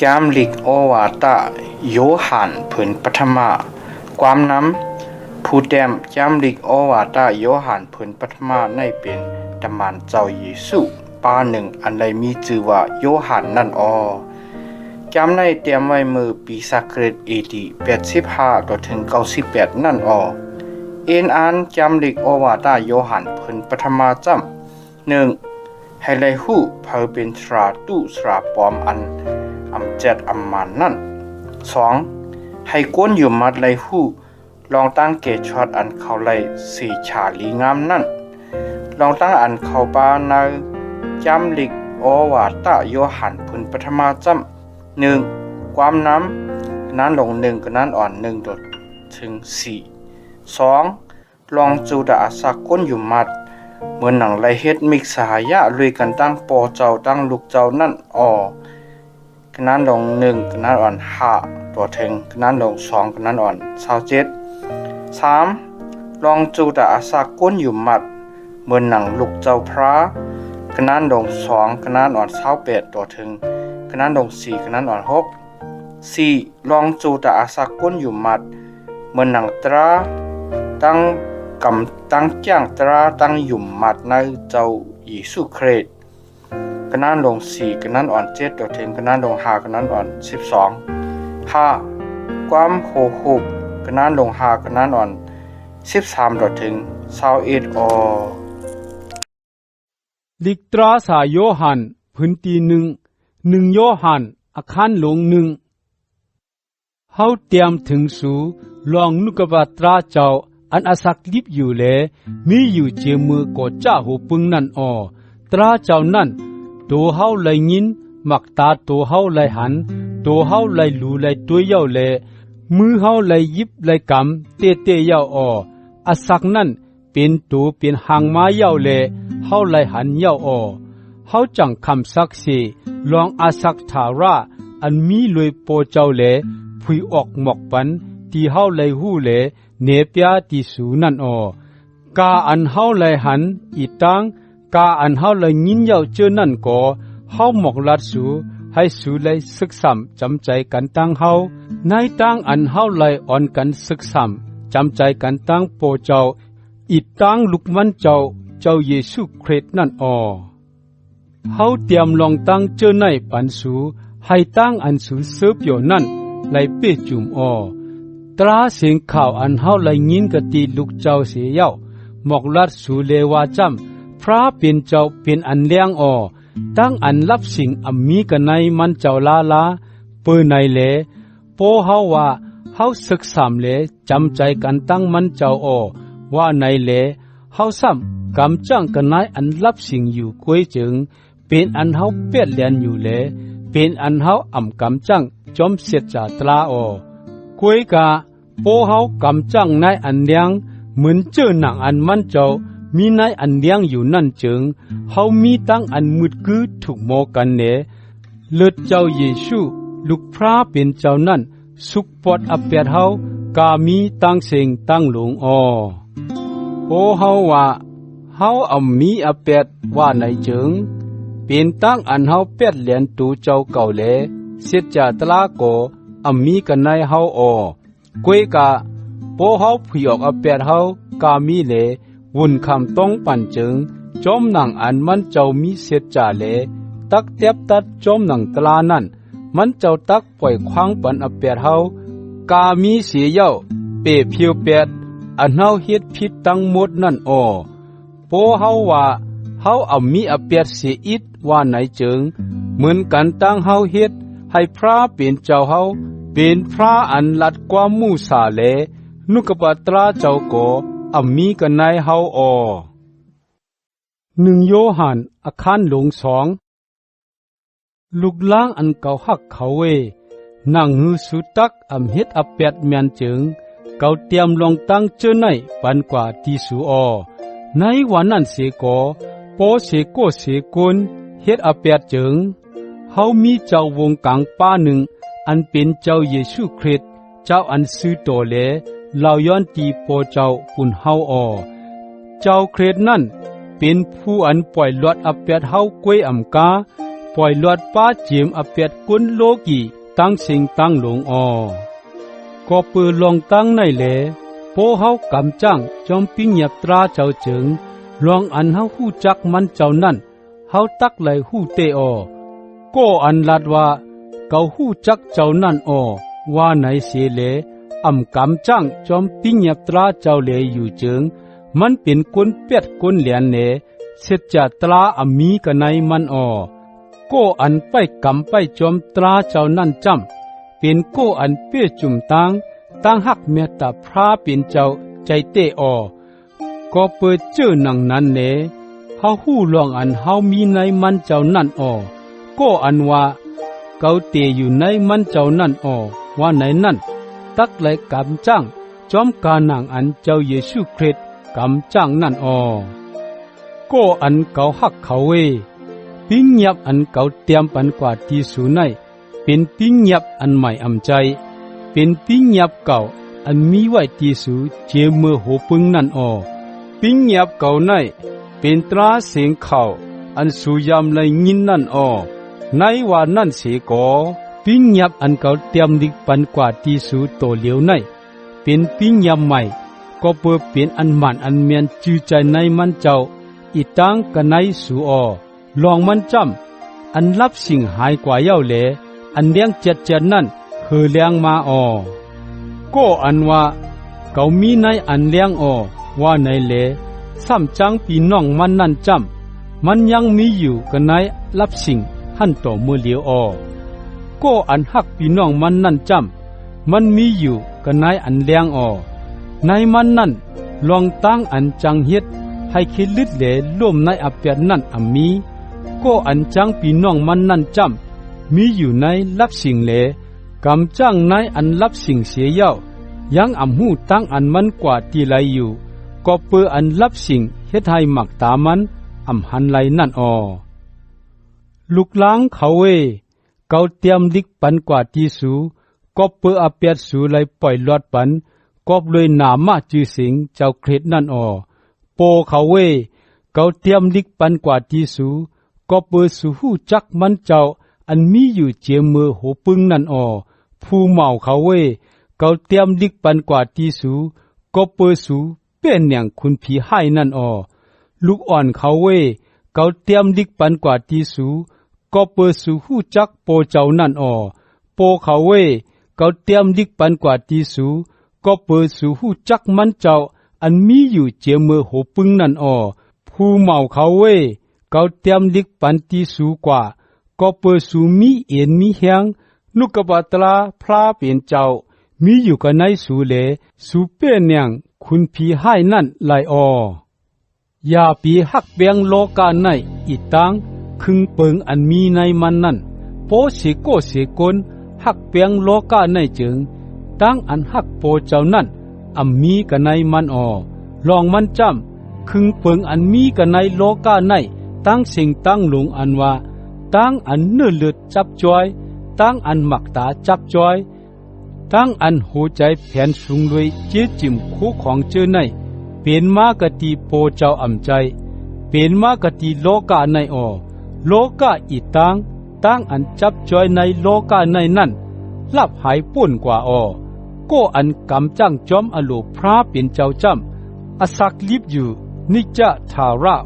แกมลิกโอวาตะโยหันผืนปัทมาความน้ำผู้แดมแกมลิกโอวาตะโยหันผืนปัทมาในเป็นตำมานเจ้าเยซูป้าหนึ่งอันใดมีชื่อว่าโยหันนั่นแกมในเตรียมไว้มือปีศักราชAD 85ต่อถึง98นั่นเอ็นอันแกมลิกโอวาตะโยหันผืนปัทมาจำ1ให้ไลหูเพื่อเป็นสราตุสราปลอมอันเจ็ดมันนั่น2ให้ก้นอยู่มัดไลหูลองตั้งเกจช็อตอันเขาไลสีฉาลีงามนั่นลองตั้งอันเขาปานาจำลิกโอวาตะโยหันพุนปฐมาจำ1ความน้ำนั้นลง1ก็นั้นอ่อน1ดถึง4 2ลองจูดาอาศักก้นอยู่มัดเหมือนหนังไลเฮ็ดมิกสหายะลุยกันตั้งปอเจ้าตั้งลูกเจ้านั่นกนั้นลง1กนั้นอ่อน5ตัวถึงกนั้นลง2กนั้นอ่อน27 3ลองจูดาอาศักก้นอยู่มัดเหมือนหนังลูกเจ้าพระกนั้นลง2กนั้นอ่อน28ตัวถึงกนั้นลง4กนั้นอ่อน6 4ลองจูดาอาศักก้นอยู่มัดเหมือนหนังตราตั้งกำตั้งจ้างตราตั้งหยุ่มมัดในเจ้าเยซูคริสต์กนั้นลง4กนั้นอ่อน7ต่อถึงกนั้นลง5กนั้นอ่อน12 5ความโหหุบกนั้นลง5กนั้นอ่อน13ต่อถึง21ลิกตราสายโยหันพื้นที่1โยหันอาคารหลงเฮาเตรียมถึงสู่ลองนุกบาตราเจ้าอันอาศักลิบอยู่แลมีอยู่เจมือก็จ้าหูปึงนั่นตราเจ้านั่นโตเฮาไหลยินมักตาโตเฮาไหลหันโตเฮาไหลหลูไหลตัวเย้าแลมือเฮาไหลยิบไหลกำเตเย้าอาศักนั่นเป็นตูเป็นหางม้าเย้าแลเฮาไหลหันเย้าเฮาจังคำสักเสลองอาศักทาราอันมีลวยโปเจ้าแลผุยออกหมอกปันที่เฮาไหลหู้แลเนเปียติสูนั่นกาอันเฮาไหลหันอีตังกาอันเฮาไหลยินเย้าเจอนั่นก็เฮาหมอกลัดสูให้สูไหลศึกซ้ำจำใจกันตั้งเฮาในตังอันเฮาไหลอ่อนกันศึกซ้ำจำใจกันตั้งโปเจ้าอีตังลุกมันเจ้าเยซูคริสต์นั่นเฮาเตรียมลองตั้งเจอในปันสูให้ตั้งอันสูเสืบอยู่นั่นไหลเป้จุ่มตราเสียงข่าวอันเฮาไหลยินกะตีลูกเจ้าเสียเย้าหมอกลัดสูเลวาจำพระเป็นเจ้าเป็นอันเลี้ยงตั้งอันรับสิ่งอัมมีกันในมันเจ้าลาเปื้อในเลโปเฮาว่าเฮาศึกษาเลจำใจกันตั้งมันเจ้าว่าในเลเฮาซ้ำกำจังกันในอันรับสิ่งอยู่กวยจึงเป็นอันเฮาเปียดเลียนอยู่เลเป็นอันเฮาอ่ำกำจังจอมเสียจาตรากวยกาโปเฮากำจังในอันเลี้ยงเหมือนเจอหนังอันมันเจ้ามีในอันเลี้ยงอยู่นั่นจึงเฮามีตั้งอันมืดคือถูกโมกันเนเลิศเจ้าเยซูลูกพระเป็นเจ้านั่นสุขปอดอเปียดเฮากามีตั้งเสงตั้งหลงโปเฮาว่าเฮาอ่ำมีอเปียดว่าในจึงเป็นตั้งอันเฮาเปียดเหรียญตูเจ้าเก่าแลเสียจาตลาโกอัมมีกันในเฮากวยกาโปเฮาผุยออกอเปียดเฮากามีเลวุ่นคำต้องปั่นจึงจอมหนังอันมันเจ้ามีเสียจาเลตักเตียบตัดจอมหนังตลานั่นมันเจ้าตักปล่อยควางปั่นอเปียดเฮากามีเสียเย้าเปเพียวเปียดอันเฮาเฮ็ดผิดตั้งหมดนั่นโปเฮาว่าเฮาอัมมีอเปียดเสียอิดว่าไหนจึงเหมือนกันตั้งเฮาเฮ็ดให้พระเป็นเจ้าเฮาเป็นพระอันลัดกว่ามูสาเลนุกปตราเจ้าโกอัมมีกันในเฮา1โยหันอาคารหลง2ลูกล้างอันเก่าหักเขานั่งหือสุตักอำเฮ็ดอเปียดแม่นจึงเก่าเตรียมลองตั้งเจอในปันกว่าที่สูในวันนั้นเสกโปเสโกเสกุนเฮ็ดอเปียดจึงเฮามีเจ้าวงกลางป้าหนึ่งอันเป็นเจ้าเยซูคริสต์เจ้าอันซื้อโตเลเหล่าย้อนตีโปเจ้าปุ่นเฮาเจ้าคริสต์นั่นเป็นผู้อันปล่อยลอดอเปียดเฮากวยอำกา ปล่อยลวดป้าเจียมอเปียดกุนโลกีตั้งสิงตั้งหลงก็ปือลองตั้งในแหลโปเฮากำจังจอมปิ้งหยับตราเจ้าจึงลองอันเฮาฮู้จักมันเจ้านั่นเฮาตักไหลฮู้เตก็อันลัดว่าเกาฮู้จักเจ้านั่นว่าไหนเสียเลกำจังจอมปิ้งหยับตราเจ้าเลอยู่จึงมันเป็นคนเป็ดคนเหลียนเนเสร็จจะตรามีกันในมันก็อันไปกำไปจอมตราเจ้านั่นจำเป็นก็อันเปี้ยจุ่มตั้งหักเมตตาพระเป็นเจ้าใจเตก็เปิดเจอหนังนั้นเนเฮาฮู้ลองอันเฮามีในมันเจ้านั่นก็อันว่าเกาเตอยู่ในมันเจ้านั่นว่าไหนนั่นตักไหลกำจังจอมกาหนังอันเจ้าเยซูคริสต์กำจังนั่นก็อันเกาหักเขาปิ้งเงียบอันเกาเตรียมปันกว่าที่สูในเป็นปิ้งเงียบอันใหม่อำใจเป็นปิ้งเงียบเก่าอันมีไว้ที่สูเจมือโหปึงนั่นปิ้งเงียบเก่าในเป็นตราเสียงเข่าอันสุยามเลยยินนั่นในว่านั่นเสียก่อปิ้งเงียบอันเก่าเตรียมดิกปันกว่าที่สูโตเหลียวในเป็นปิ้งเงียบใหม่ก็เปิดเป็นอันหมันอันเมียนจือใจในมันเจ้าอีตังกันในสูลองมันจำอันรับสิ่งหายกว่าเย้าเหลอันเลี้ยงเจ็ดนั่นคือเลี้ยงมาก็อันว่าเกามีในอันเลี้ยงว่าในเหลซ้ำจังปีน้องมันนั่นจำมันยังมีอยู่กันในรับสิ่งหันต่อมือเหลียวก็อันหักปีน้องมันนั่นจำมันมีอยู่กันในอันเลี้ยงในมันนั่นลองตั้งอันจังเฮ็ดให้คิดลึดเหลล่วมในอเปียนนั่นมีก็อันจังปีน้องมันนั่นจำมีอยู่ในรับสิ่งเหลกำจังในอันรับสิ่งเสียเย้ายังหูตั้งอันมันกว่าที่ไหลอยู่ก็เปืออันรับสิ่งเฮ็ดให้หมักตามันหันไหลนั่นลูกล้างเขาเกาเตรียมดิกปันกว่าที่สูก็เปืออเปียดสูไหลปล่อยลอดปันก็เลยหนามาจือสิงเจ้าเครดนั่นโปเขาเกาเตรียมดิกปันกว่าที่สูก็เปือสูหูจักมันเจ้าอันมีอยู่เจียมือโหปึงนั่นผู้เมาเขาเกาเตรียมดิกปันกว่าที่สูก็เปือสูเป็นอย่างคุณผีให้นั่นลูกอ่อนเขาเกาเตรียมดิกปันกว่าที่สูก็เปือสูหูจักโปเจ้านั่นโปเขาเกาเตรียมดิกปันกว่าที่สูก็เปิดสู่หูจักมันเจ้าอันมีอยู่เจียมือโหปึงนั่นผู้เมาเขาเกาเตรียมดิกปันที่สูกว่าก็เปิดสู่มีเอ็นมีแหงนุกบาตราพระเป็นเจ้ามีอยู่กันในสูเลสูเป็นอย่างคุณผีให้นั่นไหลอย่าปีหักเบียงโลกาในอีตังคึงเปิงอันมีในมันนั่นโปเสโกเสกลหักเบียงโลกาในจึงตั้งอันหักโปเจ้านั่นมีกันในมันลองมันจำคึงเปิงอันมีกันในโลกาในตั้งสิ่งตั้งหลงอันว่าตั้งอันเนื้อเลือดจับจอยตั้งอันหมักตาจับจอยตั้งอันหัวใจแผ่นสูงด้วยเจี๊ยจิมคู่ของเจอในเป็นมากตีโปเจ้าใจเป็นมากตีโลกาในโลกาอีตั้งอันจับจอยในโลกาในนั่นลับหายป่วนกว่าก็อันกำจังจอมอโลพระเป็นเจ้าจำอสักลิบอยู่นิจทาระ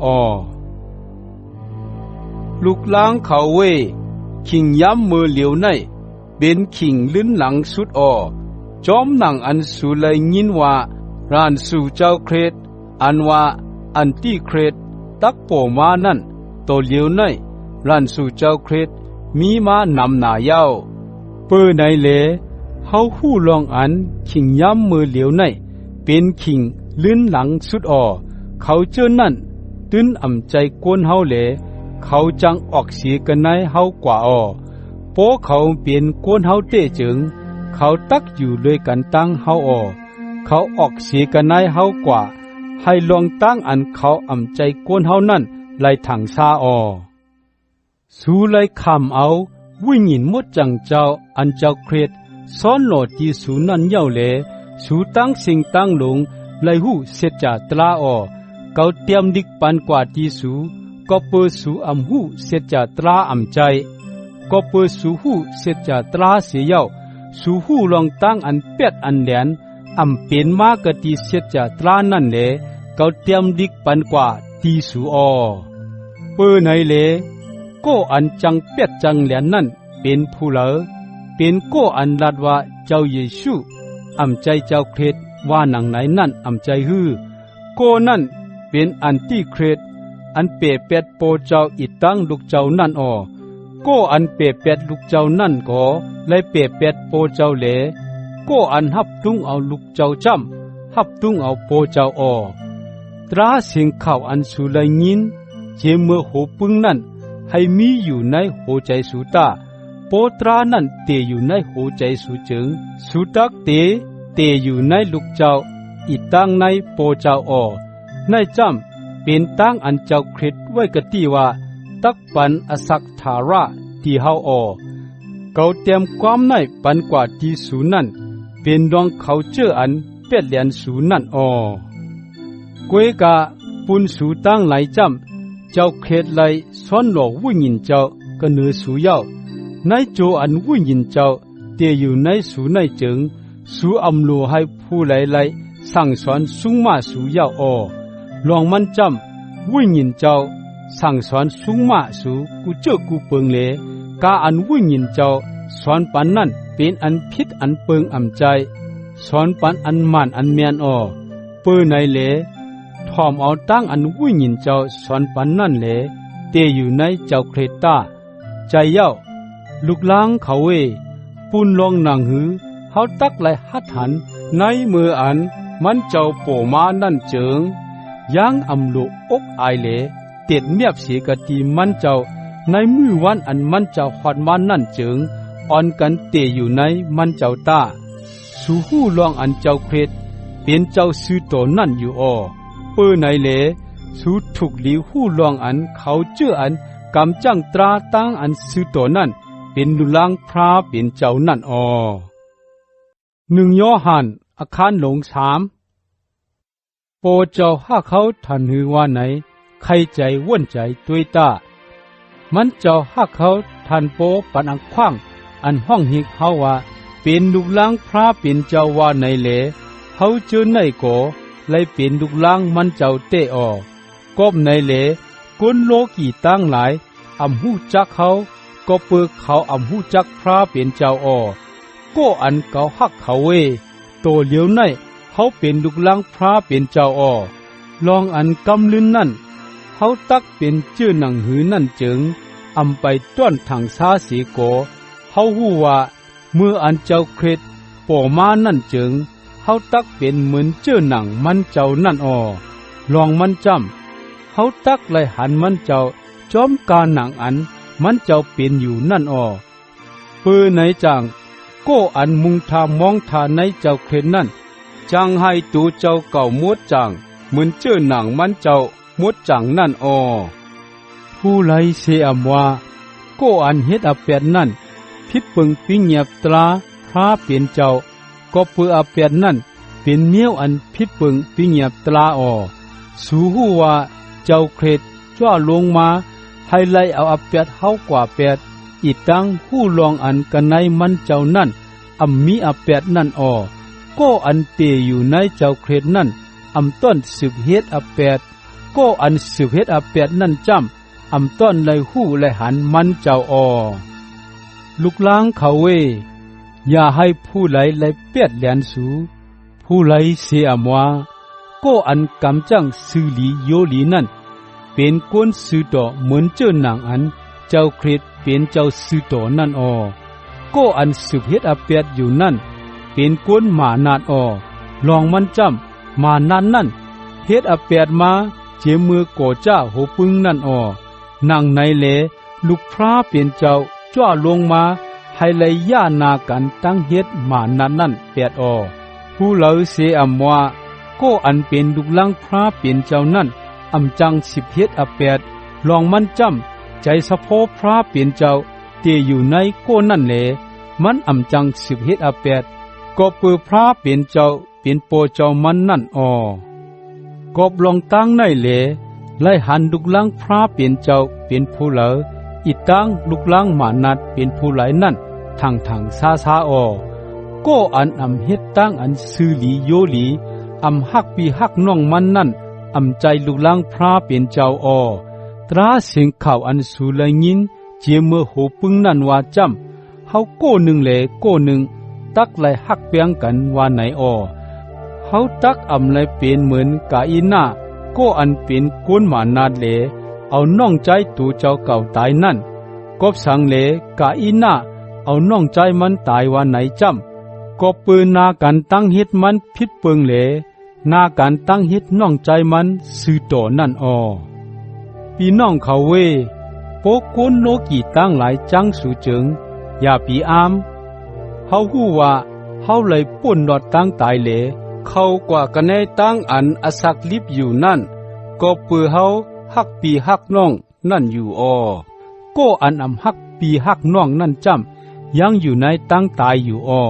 ลูกล้างเขาขิงย้ำมือเหลียวในเป็นขิงลิ้นหลังสุดจอมหนังอันสูเลยยินว่าร้านสู่เจ้าเครดอันว่าอันที่เครดตักโปมานั่นโตเหลียวในร้านสู่เจ้าเครดมีมานำหนาเย้าเปื้อในเลเฮาหู้ลองอันขิงย้ำมือเหลียวในเป็นขิงลิ้นหลังสุดเขาเจอนั่นตื้นใจกวนเฮาเลเขาจังออกเสียกันในเฮากว่าโปเขาเปลี่ยนกวนเฮาเตจึงเขาตักอยู่ด้วยกันตั้งเฮาเขาออกเสียกันในเฮากว่าให้ลองตั้งอันเขาใจกวนเฮานั่นไล่ถังซาสู้ไล่คำเอาวิญญาณมดจังเจ้าอันเจ้าเครียดซ้อนโหลดที่สูนั่นเย้าเลสูตั้งสิ่งตั้งหลงไล่หูเสจจาตลาเกาเตรียมดิกปันกว่าที่สูก ก็เปิดสู่อำหูเสจจาตราอำใจก็เปิดสู่หูเสจจาตราเสียเย้าสู่หูลองตั้งอันเป็ดอันแหลนอำเป็นมากะติเสจจาตรานั่นแหละเขาเตรียมดิกปันกว่าตีสู่อเปิดไหนแลก็อันจังเป็ดจังแหลนนั่นเป็นผู้เหลอเป็นก็อันรัดว่าเจ้าเยซูอำใจเจ้าเครดว่าหนังไหนนั่นอำใจฮือก็นั่นเป็นอันติเครดอันเปเป็ดโปเจ้าอีตั้งลูกเจ้านั่นก็อันเปเป็ดลูกเจ้านั่นก็เลยเปเป็ดโปเจ้าเหลก็อันหับตุ้งเอาลูกเจ้าจำหับตุ้งเอาโปเจ้าตราเสียงข่าวอันสุไลยินเจเมื่อโหปึงนั่นให้มีอยู่ในหัวใจสุตาโปตรานั่นเตอยู่ในหัวใจสุจึงสุตักเตอยู่ในลูกเจ้าอีตั้งในโปเจ้าในจำเป็นตั้งอันเจ้าคริสไว้กติว่าตักปันอสักธาระที่เฮาเขาเตรียมความในปันกว่าที่สูนั่นเป็นดวงเขาเจออันเป็ดเลียนสูนั่นกวยกะปุนสูตั้งไหลจำเจ้าเครดไหลซ้อนหลอกวุ่นยินเจ้าก็เนือสูเย้าในโจอันวุ่นยินเจ้าเตอยู่ในสูในจึงสูอำลูให้ผู้ไหลสั่งสอนสุงมาสูเย้าลองมันจำวุ่นยินเจ้าสั่งสอนสุงมาสูกูเจอกูเปิงเลกาอันวุ่นยินเจ้าสอนปันนั่นเป็นอันพิษอันเปิงอำใจสอนปันอันมันอันเมียนเปิงในเลทอมเอาตั้งอันวุ่นยินเจ้าสอนปันนั่นเลเตอยู่ในเจ้าเครตาใจเย้าลูกล้างเขาปุนลองนางหือเฮาตักไหลหัดหันในมืออันมันเจ้าโปมานั่นเจิงยังอำลุอกอายเลเต็ดเมียบเสียกะตีมันเจ้าในมือวันอันมันเจ้าฮอดมานั่นเจิงอ่อนกันเตอยู่ในมันเจ้าตาสู่หู้ลองอันเจ้าเครดเป็นเจ้าซื้อโตนั่นอยู่เปิ้ไหนเลสู่ถูกหลีหู้ลองอันเขาเชื่ออันกำจังตราตั้งอันซื้อโตนั่นเป็นลุลังพระเป็นเจ้านั่น1 ยอห์นอาคารหลง3โปเจ้าหาเขาทันหือว่าไหนใครใจว่นใจตุยตามันเจ้าหาเขาทันโปปันอังขว้างอันห้องหิกเฮาว่าเป็นลุลังพระเป็นเจ้าว่าไหนเลเฮาเจอไหนก็เลยเป็นลุลังมันเจ้าเตก้มไหนเลกุนโลกีตั้งหลายอำหูจักเขาก็เปิกเขาอำหูจักพระเป็นเจ้าก็อันเก่าฮักเขาโตเหลียวในเขาเป็นลูกลังพระเป็นเจ้าลองอันกำลืนนั่นเขาตักเป็นชื่อหนังหือนั่นจึงอำไปต้อนถังซาสีโกเขาหู้ว่าเมื่ออันเจ้าเครดโปมานั่นจึงเขาตักเป็นเหมือนชื่อหนังมันเจ้านั่นลองมันจำเขาตักเลยหันมันเจ้าจอมกาหนังอันมันเจ้าเป็นอยู่นั่นเปื้อไหนจังก็อันมุงทามองทาในเจ้าเครนนั่นจังให้ตูเจ้าเก่ามดจังเหมือนเจ้าหนังมันเจ้ามดจังนั่นผู้ไรเสียมว่าก็อันเฮ็ดอาเปียนนั่นพิดเปิงปิงเงียบตราพระเป็นเจ้าก็เปื้ออาเปียนนั่นเป็นเมี้ยวอันพิดเปิงปิงเงียบตราสู่หูว่าเจ้าเครดจ้าลงมาให้ไล่เอาอาเปียดเฮากว่าเปียดอีตังผู้ลองอันกันในมันเจ้านั่นมีอาเปียดนั่นก็อันเตอยู่ในเจ้าเครดนั่นต้นสืบเฮ็ดอาเปียดก็อันสืบเฮ็ดอาเปียดนั่นจำต้นไลหู้ไลหันมันเจ้าลูกล้างเขาอย่าให้ผู้ไลไลเปียดแหลนสูผู้ไลเสียมว่าก็อันกำจังซื้อหลีโยหลีนั่นเป็นก้นซื้อต่อเหมือนเจ้าหนังอันเจ้าเครดเป็นเจ้าซื้อต่อนั่นก็อันสืบเฮ็ดอาเปียดอยู่นั่นเป็นก้นหมานาดลองมันจำมานั่นนั่นเฮ็ดอาเปียดมาเจมือก่อจ้าโหปึงนั่นนั่งในเลลูกพระเป็นเจ้าจ้าลงมาให้เลยย่านากันตั้งเฮ็ดมานั่นนั่นเปียดผู้เหล่าเสอำว่าก็อันเป็นลูกลังพระเป็นเจ้านั่นจังสิบเฮ็ดอาเปียดลองมันจำใจสะโพพระเป็นเจ้าเตอยู่ในก้นนั่นแหละมันจังสิบเฮ็ดอาเปียดก็เปือพระเป็นเจ้าเป็นโปเจ้ามันนั่นกบลองตั้งในแหละ ไล่หันลุกลังพระเป็นเจ้าเป็นผู้เหลออีตั้งลุกลังมานัดเป็นผู้ไหลนั่นทางซาออก็อันเฮ็ดตั้งอันซื่อหลีโยหลีฮักปีฮักน้องมันนั่นใจลุกลังพระเป็นเจ้าออตราเสียงข่าวอันสูเลยยินเจเมื่อโหปึงนั่นว่าจำเฮาโก้หนึ่งแหล่โก้หนึ่งตักไล่ฮักเปียงกันว่าไหนออเฮาตักไล่เป็นเหมือนกาอีน่าก็อันเป็นกวนหมานาดเลเอาน้องใจตูเจ้าเก่าตายนั่นกบสังเลกาอีน่าเอาน้องใจมันตายว่าไหนจำก็ปืนนากันตั้งเฮ็ดมันผิดเปิงเลนากันตั้งเฮ็ดน้องใจมันซื้อต่อนั่นออพี่น้องเขาเวโปกวนโนกีตั้งหลายจังสู่จึงอย่าปีอามเฮาฮู้ว่าเฮาเลยป่นดอดตั้งตายเลเขากว่ากันในตั้งอันอสักลิบอยู่นั่นก็ปือเฮาฮักปีฮักน้องนั่นอยู่ออก็อันฮักปีฮักน้องนั่นจำยังอยู่ในตั้งตายอยู่ออ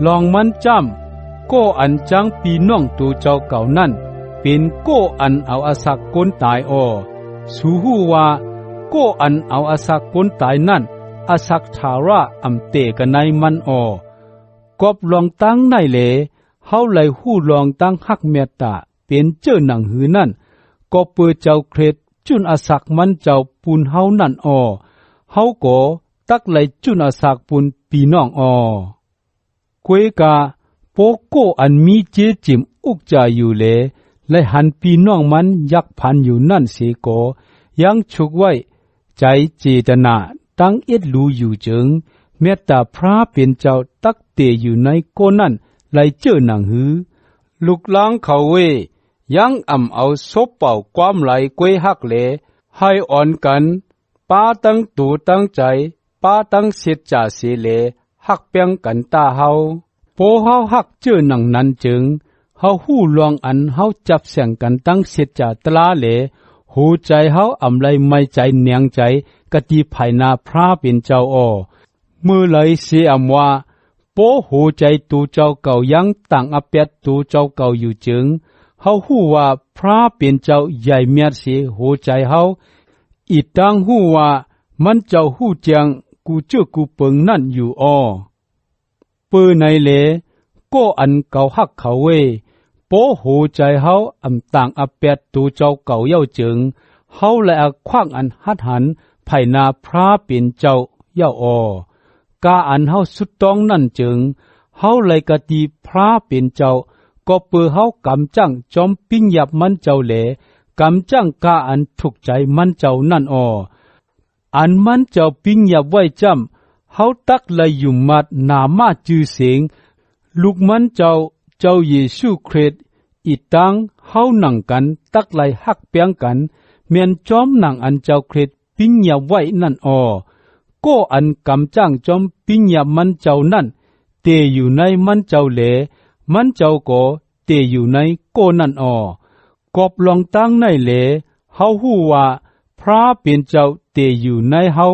ลองมันจำก็อันจังปีน้องตัวเจ้าเก่านั่นเป็นก็อันเอาอสักก้นตายออสูฮู้ว่าก็อันเอาอสักก้นตายนั่นอสักทาระเตกันในมันออกบลองตั้งในเลเฮาเลยฮู้ลองตั้งฮักเมตตาเป็นเจ้าหนังหือนั่นก็เปิดเจ้าเครดจุนอาศักมันเจ้าปูนเฮานั่นออเฮาก็ตักเลยจุนอาศักปูนปีน้องออกวยกาโปโกอันมีเจจิมอุกจาอยู่เลและหันปีน้องมันยักพันอยู่นั่นเสโกยังฉุกไว้ใจเจตนาตั้งเอ็ดรู้อยู่จึงเมตตาพระเป็นเจ้าตักเตอยู่ในโกนั่นไลเจอหนังหือลูกล้างเขาเวยังเอาศพเป่าความไหลกวยหักเลให้อ่อนกันป้าตั้งตูตั้งใจป้าตั้งเสียจ่าเสเลหักเปียงกันตาเฮาโพเฮาหักเจอหนังนั้นจึงเฮาหู้ลองอันเฮาจับเสียงกันตั้งเสียจ่าตลาเลหูใจเฮาไลไม่ใจเนียงใจกะติภายนาพระเป็นเจ้าออเมื่อไหลเสียว่าโปหูใจตูเจ้าเก่ายังต่างอเปียดตูเจ้าเก่าอยู่จึงเฮาฮู้ว่าพระเป็นเจ้าใหญ่เมียดเสียหูใจเฮาอีตังฮู้ว่ามันเจ้าฮู้เจียงกูเจ้ากูเปิงนั่นอยู่อ้อเปื้อในเลก็อันเก่าฮักเขาเวโปหูใจเฮาต่างอเปียดตูเจ้าเก่าเย้าจึงเฮาและคว้างอันหัดหันไผนาพระเป็นเจ้าเย้าอ้อกาอันเฮาสุดต้องนั่นจึงเฮาเลยกะตีพระเป็นเจ้าก็เปือเฮากำจังจอมปิ้งยับมันเจ้าเหลกำจังกาอันถูกใจมันเจ้านั่นอ้ออันมันเจ้าปิ้งยับไว้จำเฮาตักเลยอยู่มัดนามาจือเสียงลูกมันเจ้าเยซูคริสต์อีตังเฮาหนังกันตักเลยฮักเปียงกันเมียนจอมหนังอันเจ้าคริสต์ปิ้งยับไว้นั่นอ้อก็อันกำจังจอมปิ้งยับมันเจ้านั่นเตอยู่ในมันเจ้าเหลมันเจ้าก็เตอยู่ในโกนั่นอ้อกบลองตั้งในเหลเฮาฮู้ว่าพระเป็นเจ้าเตอยู่ในเฮา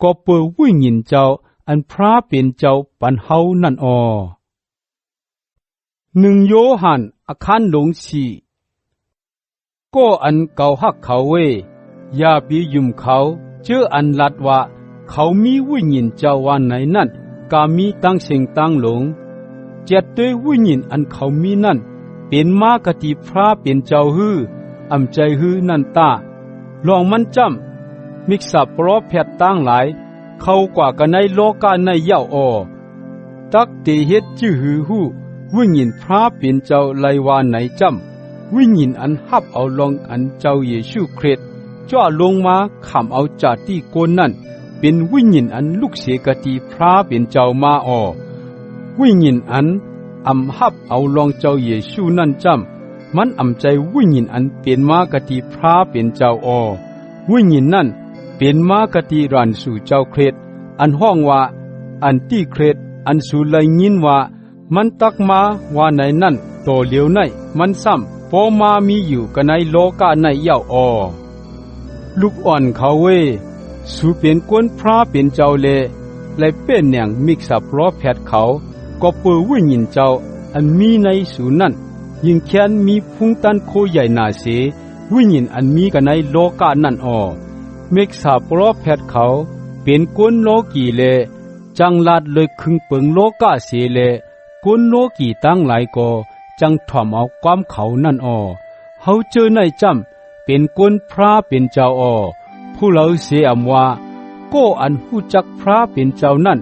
ก็เปิดวิญญาณเจ้าอันพระเป็นเจ้าปันเฮานั่นอ้อ1 โยฮันอาคารหลงสีก็อันเก่าฮักเขาเวอย่าบียุ่มเขาเจออันลัดว่าเขามีวิญญาณเจ้าวันไหนนั่นกามีตั้งเสียงตั้งหลงเจ็ดด้วยวิญญาณอันเขามีนั่นเป็นมากติพระเป็นเจ้าฮือใจฮือนั่นตาลองมันจำมิกษาปรอแพทย์ตั้งหลายเขากว่ากันในโลกาในเย้าอตักเตเฮ็ดจื้อฮือฮู้วิญญาณพระเป็นเจ้าไลวาไหนจำวิญญาณอันฮับเอาลองอันเจ้าเยซูคริสต์จ้าลงมาขำเอาจาติโกนนั่นเป็นวิญญาณอันลูกเสกติพระเป็นเจ้ามาอวิญญาณอันฮับเอาลองเจ้าเยซูนั่นจำมันใจวิญญาณอันเป็นมากติพระเป็นเจ้าวิญญาณนั่นเป็นมากติรันสู่เจ้าคริสต์อันห้องว่าอันตีคริสต์อันสู่เลยยินว่ามันตักมาว่าในนั่นโตเหลียวในมันซ้ำพอมามีอยู่กันในโลกาในเย้าลูกอ่อนเขาเวสู่เป็นกวนพระเป็นเจ้าและเป็นอย่างมิกษาพรอแพทย์เขาก็เปิดวิญญาณเจ้าอันมีในสู่นั่นยิ่งแค้นมีพุงตันโคใหญ่นาเส วิญญาณอันมีกันในโลกานั่นอเมกษาโปรเพทเขาเป็นกุนโลกีเลจังลาดเลยคึงเปิงโลกาเสียเลกุนโลกีตั้งหลายก็จังถ่อมเอาความเขานั่นเฮาเจอในจำเป็นกุนพระเป็นเจ้าผู้เราเสียอำว่าก็อันหู้จักพระเป็นเจ้านั่น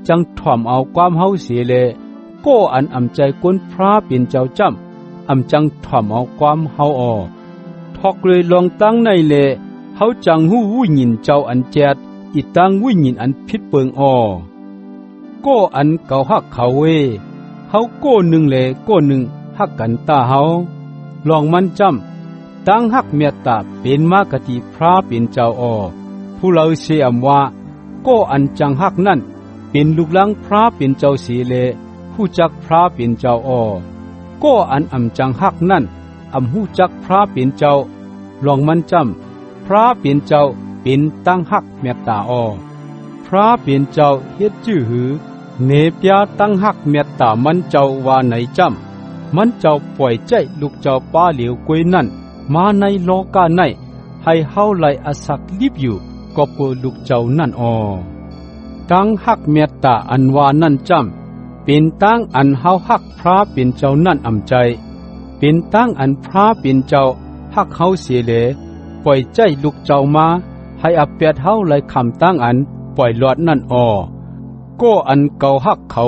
จังถ่อมเอาความเฮาเสียเลก็อันอำใจกุนพระเป็นเจ้าจำอำจังถ่อมเอาความเฮาทอกเลยลองตั้งในเลเฮาจังหู้วิญญาณเจ้าอันแจดอีตั้งวิญญาณอันผิดเปิงก็อันเก่าฮักเขาเฮาก็หนึ่งเลก็หนึ่งฮักกันตาเฮาลองมันจำตั้งฮักเมียตาเป็นมากติพระเป็นเจ้าผู้เราเสียมว่าก็อันจังฮักนั่นเป็นลูกหลานพระเป็นเจ้าสีเลผู้จักพระเป็นเจ้าก็อันจังฮักนั่นหู้จักพระเป็นเจ้าลองมันจำพระเป็นเจ้าเป็นตั้งฮักเมียตาพระเป็นเจ้าเฮ็ดจื้อหือเนปยาตั้งฮักเมียตามันเจ้าว่าไหนจำมันเจ้าปล่อยใจลูกเจ้าป้าเหลียวกวยนั่นมาในโลกาในให้เฮาไลอาศักลิบอยู่ก็เปิดลูกเจ้านั่นตั้งฮักเมียตาอันว่านั่นจำเป็นตั้งอันเฮาฮักพระเป็นเจ้านั่นใจเป็นตั้งอันพระเป็นเจ้าฮักเฮาเสียเลปล่อยใจลูกเจ้ามาให้อเปียดเฮาไลคำตั้งอันปล่อยหลอดนั่นก็อันเก่าฮักเขา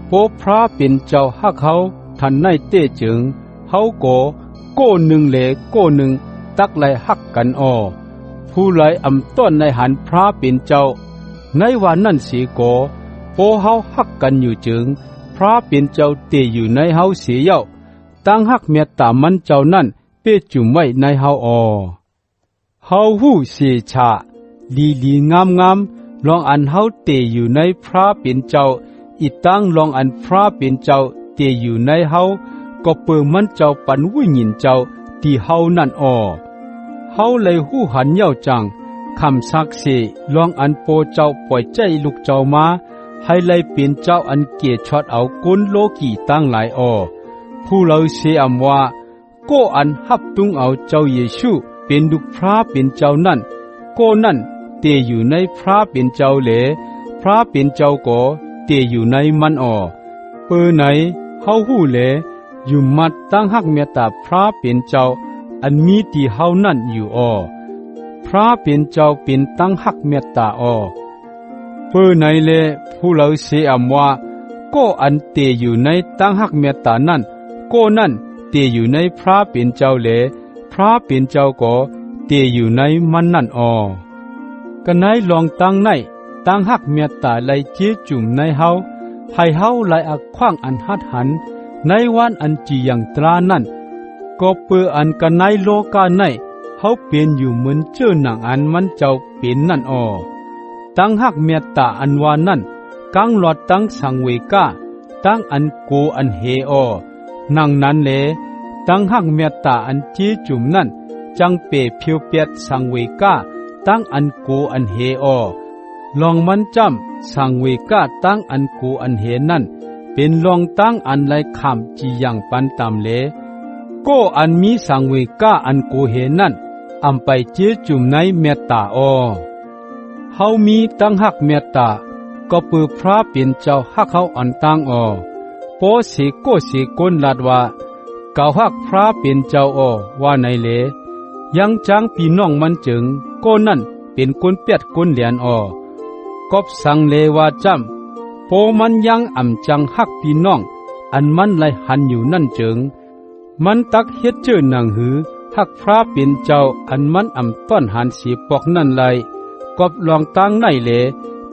โปพระเป็นเจ้าฮักเขาทันในเต้จึงเฮาก็หนึ่งเลก็หนึ่งตักไลฮักกันผู้ไลต้นในหันพระเป็นเจ้าในวันนั้นสีโปเฮาฮักกันอยู่จึงพระเป็นเจ้าเตอยู่ในเฮาเสียเย้าตั้งฮักเมียตามันเจ้านั่นเป้จุ่มไว้ในเฮาเฮาหู้เสียชาลีงามลองอันเฮาเตอยู่ในพระเป็นเจ้าอีตั้งลองอันพระเป็นเจ้าเตอยู่ในเฮาก็เปิมันเจ้าปันวิญญาณเจ้าที่เฮานั่นเฮาเลยหู้หันเย้าจังคำซักเสลองอันโปเจ้าปล่อยใจลูกเจ้ามาให้เลยเป็นเจ้าอันเกียรช็อตเอากุนโลกีตั้งหลายผู้เราเสียอำว่าก็อันฮับตุงเอาเจ้าเยซูเป็นลูกพระเป็นเจ้านั่นก็นั่นเตอยู่ในพระเป็นเจ้าเหลพระเป็นเจ้าก็เตอยู่ในมันไหนเฮาหู้เหลอยู่มัดตั้งฮักเมียตาพระเป็นเจ้าอันมีที่เฮานั่นอยู่พระเป็นเจ้าเป็นตั้งฮักเมียตาไหนเลผู้เราเสียอำว่าก็อันเตอยู่ในตั้งฮักเมียตานั่นก็นั่นเตอยู่ในพระเป็นเจ้าเหลพระเป็นเจ้าก็เตอยู่ในมันนั่นกันไหนลองตั้งในตั้งฮักเมียตาไลเจจุ่มในเฮาให้เฮาไลอักขว้างอันหัดหันในวันอันจีอย่างตรานั่นก็เปืออันกันในโลกาในเฮาเป็นอยู่เหมือนเจ้าหนังอันมันเจ้าเป็นนั่นตั้งฮักเมียตาอันวานั่นกังหลอดตั้งสังเวกาตั้งอันโกอันเฮนังนั้นเลตั้งฮักเมียตาอันเจจุ่มนั่นจังเปเพียวเปียดสังเวกาตั้งอันโกอันเฮลองมันจำสังเวกาตั้งอันโกอันเฮนั่นเป็นลองตั้งอันไรคำจีอย่างปันตามเลก็อันมีสังเวกาอันโกเฮนั่นไปเจจุ่มในเมียตาเฮามีตั้งฮักเมียตาก็เปือพระเป็นเจ้าฮักเขาอันตั้งโปสีโกสีก้นลาดว่าเก่าฮักพระเป็นเจ้าว่าในเลยังจังปีน้องมันจึงก็นั่นเป็นก้นเปียดก้นเหรียญกบสังเลว่าจำโปมันยังจังฮักปีน้องอันมันไลหันอยู่นั่นจึงมันตักเฮ็ดเจอหนังหือฮักพระเป็นเจ้าอันมันต้อนหันสีปอกนั่นไลกบลองตั้งในเล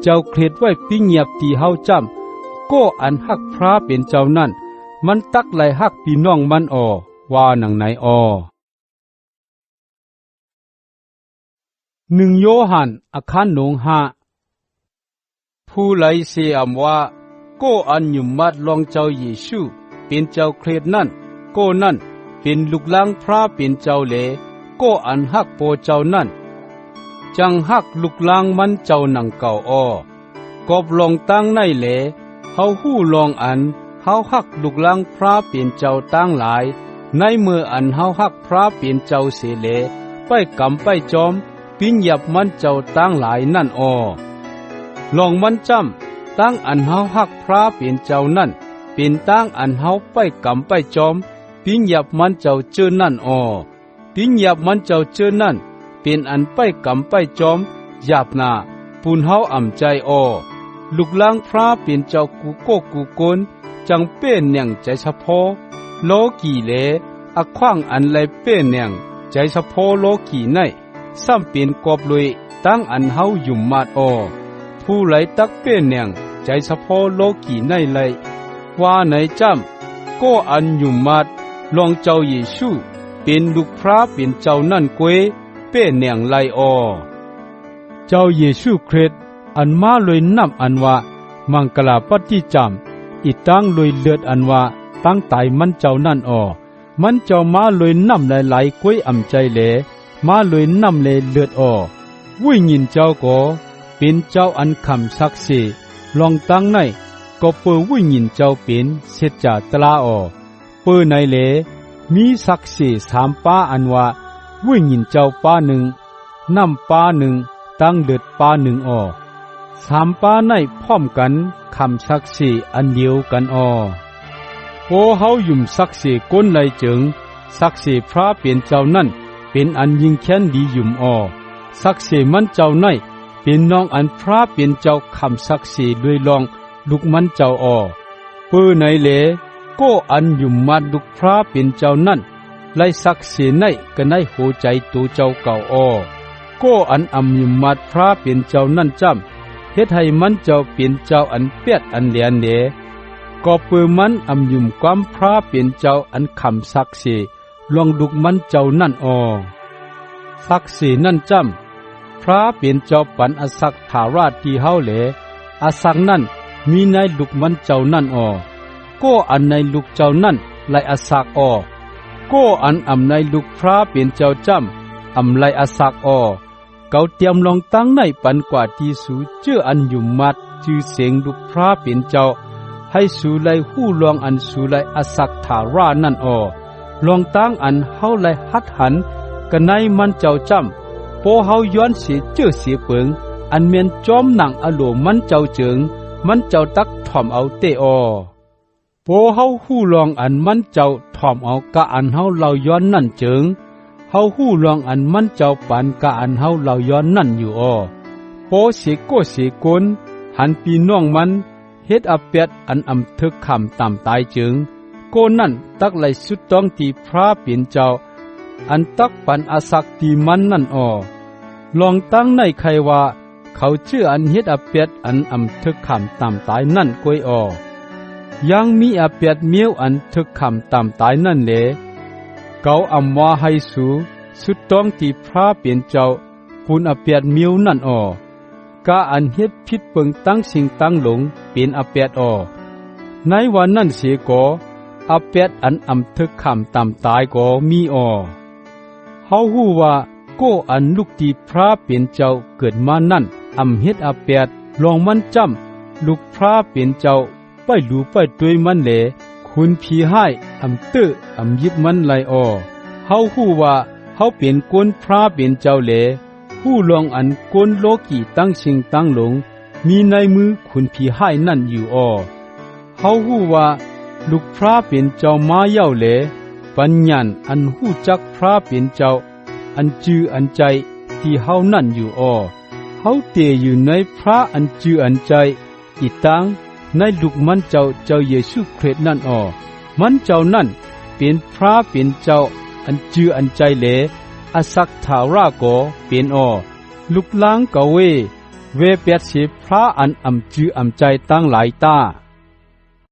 เจ้าเคล็ดไว้ปีเงียบตีเฮาจำก็อันฮักพระเป็นเจ้านั่นมันตักไลฮักปีน้องมันว่าหนังไหน1 โยฮันอาคารหนง5ผู้ไลเสียอำว่าก็อันยุมมัดลองเจ้าเยซูเป็นเจ้าเคล็ดนั่นก็นั่นเป็นลูกหลานพระเป็นเจ้าเหลก็อันฮักโปเจ้านั่นจังฮักลูกหลานมันเจ้าหนังเก่ากบลองตั้งในเหลเฮาหู้ลองอันเฮาฮักลูกหลานพระเป็นเจ้าตั้งหลาย ในเมื่ออันเฮาฮักพระเป็นเจ้าเสเลไปกำไปจอมปิญญับมันเจ้าตั้งหลายนั่นลองมันจำตั้งอันเฮาฮักพระเป็นเจ้านั่นเป็นตั้งอันเฮาไปกำไปจอมปิญญับมันเจ้าเจอนั่นปิญญับมันเจ้าเจอนั่นเป็นอันไปกำไปจอมหยาบนาปูนเฮาอ่ำใจลูกล้างพระเป็นเจ้ากูโกกูโกนจังเป้นเนียงใจเฉพาะโลกีเลอะขว้างอันไรเป้นเนียงใจเฉพาะโลกีในซ้ำเป็นกอบลุยตั้งอันเฮาหยุ่มมาดผู้ไหลตักเป้นเนียงใจเฉพาะโลกีในไรว่าไหนจำก็อันหยุ่มมาดลองเจ้าเยซูเป็นลูกพระเป็นเจ้านั่นกวยเป้นเนียงไรเจ้าเยซูคริสต์อันมาเลยนำอันว่ามังกลาปฏิจำอีตั้งเลยเลือดอันว่าตั้งตายมันเจ้านั่นมันเจ้ามาเลยนำหลายๆกวยอ่ำใจเหลมาเลยนำเลยเลือดวิญญาณเจ้าก็เป็นเจ้าอันคำศักดิ์สิทธิ์ลองตั้งในก็เปิดวิญญาณเจ้าเป็นเสจจาตลาเปิดในเหลมีศักดิ์สิทธิ์3ป้าอันว่าวิญญาณเจ้าป้าหนึ่งน้ำป้าหนึ่งตั้งเลือดป้าหนึ่ง3ป้าในพร้อมกันคำศักดิ์สิทธิ์อันเดียวกันโอเฮายุ่มศักดิ์สิทธิ์ก้นไหลจึงศักดิ์สิทธิ์พระเป็นเจ้านั่นเป็นอันยิ่งแค้นดียุ่มศักดิ์สิทธิ์มันเจ้าในเป็นน้องอันพระเป็นเจ้าคำศักดิ์สิทธิ์ด้วยลองลูกมันเจ้าเปื้อในเหลก็อันยุ่มมาดุกพระเป็นเจ้านั่นไล่ศักดิ์สิทธิ์ในก็ในหัวใจตัวเจ้าเก่าก็อันยุ่มมาพระเป็นเจ้านั่นจำเฮ็ดให้มันเจ้าเป็นเจ้าอันเปียดอันเลียนเดก็เปื้อมันยุ่มความพระเป็นเจ้าอันคำศักดิ์สิทธิ์ลองดุกมันเจ้านั่นศักดิ์สิทธิ์นั่นจำพระเป็นเจ้าปันอสักถาราชที่เฮาเหลอสักนั่นมีในลูกมันเจ้านั่นก็อันในลูกเจ้านั่นไลอสักก็อันในลูกพระเป็นเจ้าจำไลอสักเกาเตรียมลองตั้งในปันกว่าที่สูเจื้ออันยุ่มมัดจื้อเสียงลูกพระเป็นเจ้าให้สูไลหู้ลองอันสูไลอสักถาราชนั่นลองตั้งอันเฮาไลหัดหันกันในมันเจ้าจำโปเฮาย้อนเสียเจื้อเสียเปิงอันเมียนจอมหนังอโลมันเจ้าเจิงมันเจ้าตักถ่อมเอาเตโปเฮาหู้ลองอันมันเจ้าถ่อมเอากะอันเฮาเราย้อนนั่นเจิงเฮาหู้ลองอันมันเจ้าปันกะอันเฮาเราย้อนนั่นอยู่โปเสโกเสกนหันปีน้องมันเฮ็ดอเปียดอันทึกคำตามตายเจิงโกนั่นตักไหลสุดต้องตีพระเป็นเจ้าอันตักปันอาศักตีมันนั่นลองตั้งในใครว่าเขาชื่ออันเฮ็ดอเปียดอันทึกคำตามตายนั่นกวยยังมีอเปียดเมียวอันทึกคำตามตายนั่นเลเขาว่าให้สูสุดต้องตีพระเป็นเจ้าปุนอเปียดเมียวนั่นกะอันเฮ็ดผิดเปิงตั้งสิ่งตั้งหลงเป็นอเปียดในวันนั้นเสียก็อเปียดอันทึกคำตามตายก็มีเฮาฮู้ว่าก็อันลูกที่พระเป็นเจ้าเกิดมานั่นเฮ็ดอเปียดลองมันจำลูกพระเป็นเจ้าไปรู้ไปด้วยมันแหลคุณผีให้ตื้อยิบมันไหลเฮาฮู้ว่าเฮาเป็นก้นพระเป็นเจ้าแหลผู้ลองอันก้นโลกีตั้งชิงตั้งหลงมีในมือคุณผีให้นั่นอยู่เฮาฮู้ว่าลูกพระเป็นเจ้ามาเย้าแหลปัญญาอันฮู้จักพระเป็นเจ้าอันจืออันใจที่เฮานั่นอยู่เฮาเตอยู่ในพระอันจืออันใจอีตังในลูกมันเจ้าเยซูคริสต์นั่นมันเจ้านั่นเป็นพระเป็นเจ้าอันจืออันใจเหลอสักถาราโกเป็นลูกล้างกะเวเปียดเสพระอันจืออันใจตั้งหลายตา